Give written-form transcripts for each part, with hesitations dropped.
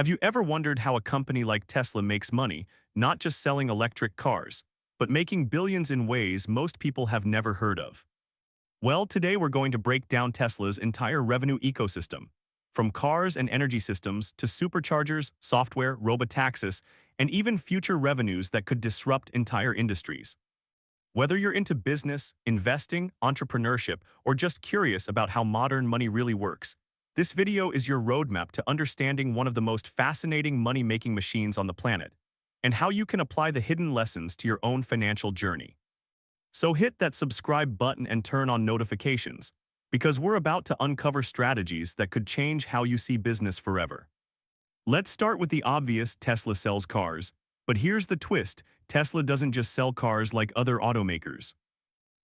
Have you ever wondered how a company like Tesla makes money, not just selling electric cars, but making billions in ways most people have never heard of? Well, today we're going to break down Tesla's entire revenue ecosystem, from cars and energy systems to superchargers, software, robotaxis, and even future revenues that could disrupt entire industries. Whether you're into business, investing, entrepreneurship, or just curious about how modern money really works, this video is your roadmap to understanding one of the most fascinating money-making machines on the planet, and how you can apply the hidden lessons to your own financial journey. So hit that subscribe button and turn on notifications, because we're about to uncover strategies that could change how you see business forever. Let's start with the obvious: Tesla sells cars. But here's the twist: Tesla doesn't just sell cars like other automakers.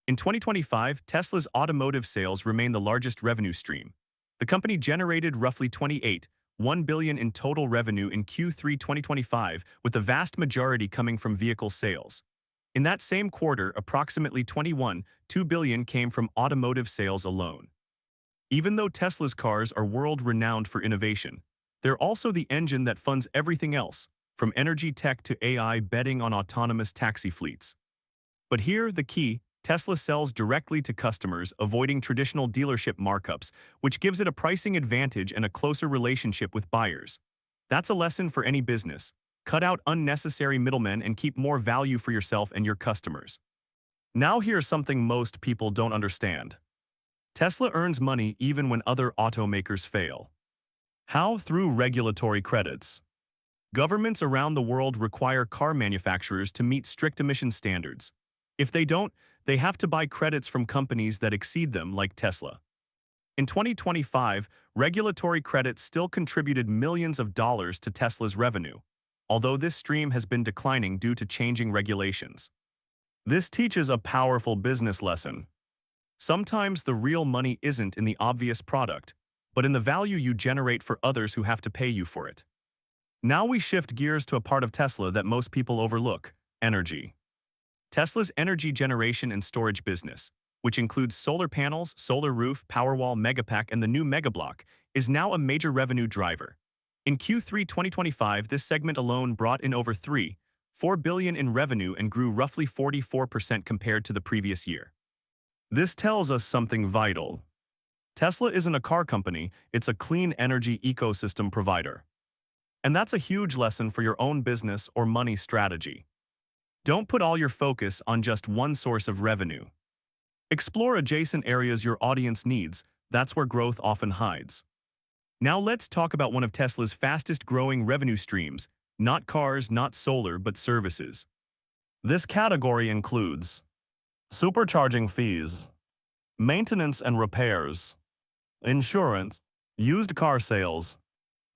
In 2025, Tesla's automotive sales remain the largest revenue stream. The company generated roughly 28.1 billion in total revenue in Q3 2025, with the vast majority coming from vehicle sales. In that same quarter, approximately 21.2 billion came from automotive sales alone. Even though Tesla's cars are world-renowned for innovation, they're also the engine that funds everything else, from energy tech to AI betting on autonomous taxi fleets. But here, the key: Tesla sells directly to customers, avoiding traditional dealership markups, which gives it a pricing advantage and a closer relationship with buyers. That's a lesson for any business. Cut out unnecessary middlemen and keep more value for yourself and your customers. Now here's something most people don't understand. Tesla earns money even when other automakers fail. How? Through regulatory credits. Governments around the world require car manufacturers to meet strict emission standards. If they don't, they have to buy credits from companies that exceed them, like Tesla. In 2025, regulatory credits still contributed millions of dollars to Tesla's revenue, although this stream has been declining due to changing regulations. This teaches a powerful business lesson. Sometimes the real money isn't in the obvious product, but in the value you generate for others who have to pay you for it. Now we shift gears to a part of Tesla that most people overlook: energy. Tesla's energy generation and storage business, which includes solar panels, solar roof, Powerwall, Megapack, and the new Megablock, is now a major revenue driver. In Q3 2025, this segment alone brought in over 3.4 billion in revenue and grew roughly 44% compared to the previous year. This tells us something vital. Tesla isn't a car company, it's a clean energy ecosystem provider. And that's a huge lesson for your own business or money strategy. Don't put all your focus on just one source of revenue. Explore adjacent areas your audience needs. That's where growth often hides. Now let's talk about one of Tesla's fastest-growing revenue streams: not cars, not solar, but services. This category includes supercharging fees, maintenance and repairs, insurance, used car sales,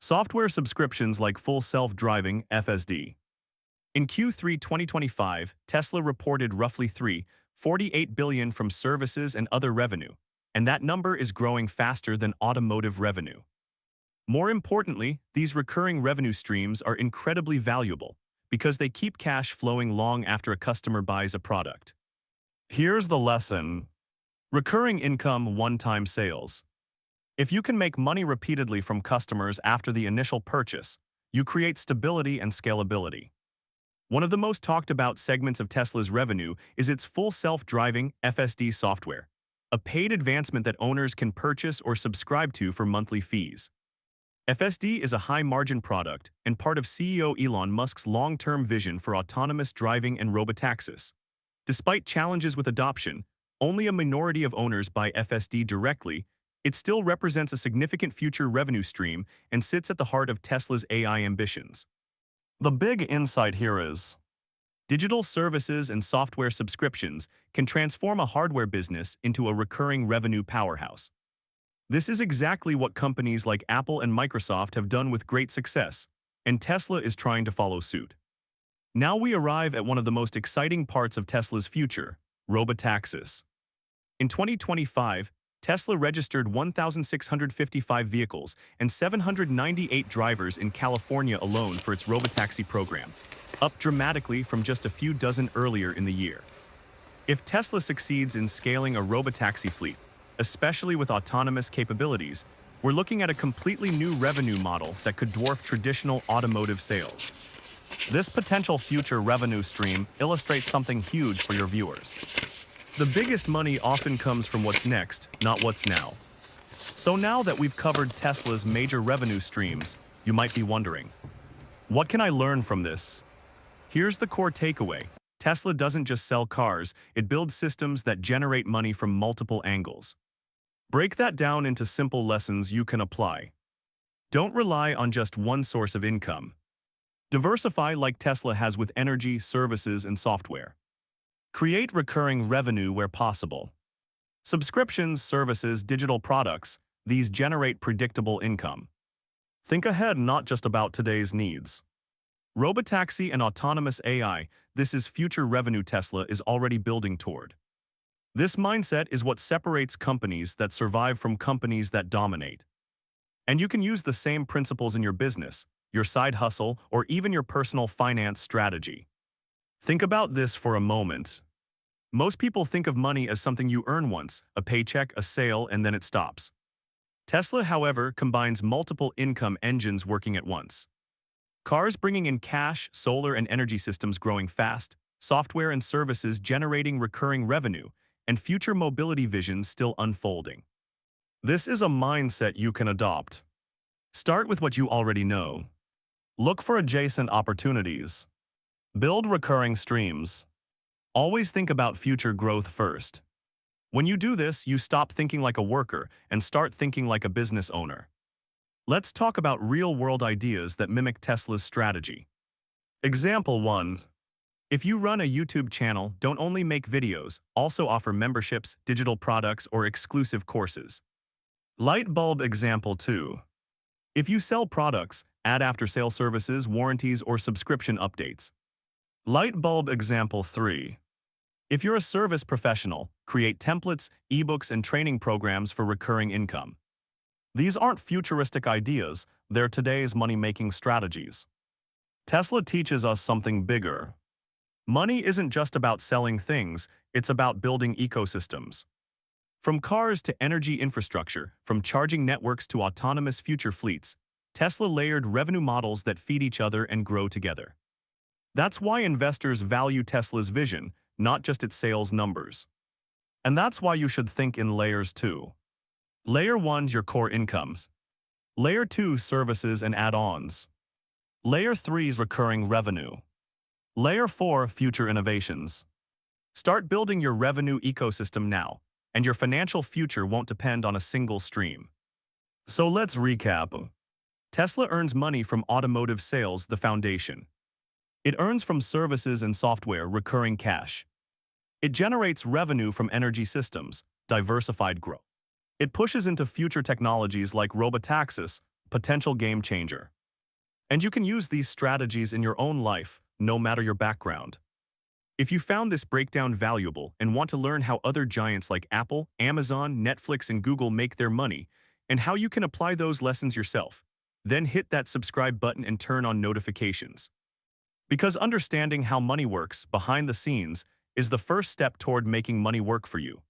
software subscriptions like full self-driving (FSD). In Q3 2025, Tesla reported roughly 3.48 billion from services and other revenue, and that number is growing faster than automotive revenue. More importantly, these recurring revenue streams are incredibly valuable because they keep cash flowing long after a customer buys a product. Here's the lesson: recurring income, one-time sales. If you can make money repeatedly from customers after the initial purchase, you create stability and scalability. One of the most talked about segments of Tesla's revenue is its full self-driving (FSD) software, a paid advancement that owners can purchase or subscribe to for monthly fees. FSD is a high-margin product and part of CEO Elon Musk's long-term vision for autonomous driving and robotaxis. Despite challenges with adoption, only a minority of owners buy FSD directly. It still represents a significant future revenue stream and sits at the heart of Tesla's AI ambitions. The big insight here is: digital services and software subscriptions can transform a hardware business into a recurring revenue powerhouse. This is exactly what companies like Apple and Microsoft have done with great success, and Tesla is trying to follow suit. Now we arrive at one of the most exciting parts of Tesla's future: robotaxis. In 2025, Tesla registered 1,655 vehicles and 798 drivers in California alone for its robotaxi program, up dramatically from just a few dozen earlier in the year. If Tesla succeeds in scaling a robotaxi fleet, especially with autonomous capabilities, We're looking at a completely new revenue model that could dwarf traditional automotive sales. This potential future revenue stream illustrates something huge for your viewers. The biggest money often comes from what's next, not what's now. So now that we've covered Tesla's major revenue streams, you might be wondering, what can I learn from this? Here's the core takeaway. Tesla doesn't just sell cars, it builds systems that generate money from multiple angles. Break that down into simple lessons you can apply. Don't rely on just one source of income. Diversify like Tesla has with energy, services, and software. Create recurring revenue where possible. Subscriptions, services, digital products, these generate predictable income. Think ahead, not just about today's needs. Robotaxi and autonomous AI, this is future revenue Tesla is already building toward. This mindset is what separates companies that survive from companies that dominate. And you can use the same principles in your business, your side hustle, or even your personal finance strategy. Think about this for a moment. Most people think of money as something you earn once, a paycheck, a sale, and then it stops. Tesla, however, combines multiple income engines working at once. Cars bringing in cash, solar and energy systems growing fast, software and services generating recurring revenue, and future mobility visions still unfolding. This is a mindset you can adopt. Start with what you already know. Look for adjacent opportunities. Build recurring streams. Always think about future growth first. When you do this, you stop thinking like a worker and start thinking like a business owner. Let's talk about real-world ideas that mimic Tesla's strategy. Example 1. If you run a YouTube channel, don't only make videos, also offer memberships, digital products, or exclusive courses. Light bulb example 2. If you sell products, add after-sale services, warranties, or subscription updates. Light bulb example 3. If you're a service professional, create templates, ebooks, and training programs for recurring income. These aren't futuristic ideas, they're today's money-making strategies. Tesla teaches us something bigger. Money isn't just about selling things, it's about building ecosystems. From cars to energy infrastructure, from charging networks to autonomous future fleets, Tesla layered revenue models that feed each other and grow together. That's why investors value Tesla's vision, not just its sales numbers. And that's why you should think in layers too. Layer 1's your core incomes. Layer 2 services and add-ons. Layer 3's recurring revenue. Layer 4 future innovations. Start building your revenue ecosystem now, and your financial future won't depend on a single stream. So let's recap. Tesla earns money from automotive sales, the foundation. It earns from services and software, recurring cash. It generates revenue from energy systems, diversified growth. It pushes into future technologies like robotaxis, potential game changer. And you can use these strategies in your own life, no matter your background. If you found this breakdown valuable and want to learn how other giants like Apple, Amazon, Netflix, and Google make their money, and how you can apply those lessons yourself, then hit that subscribe button and turn on notifications. Because understanding how money works behind the scenes is the first step toward making money work for you.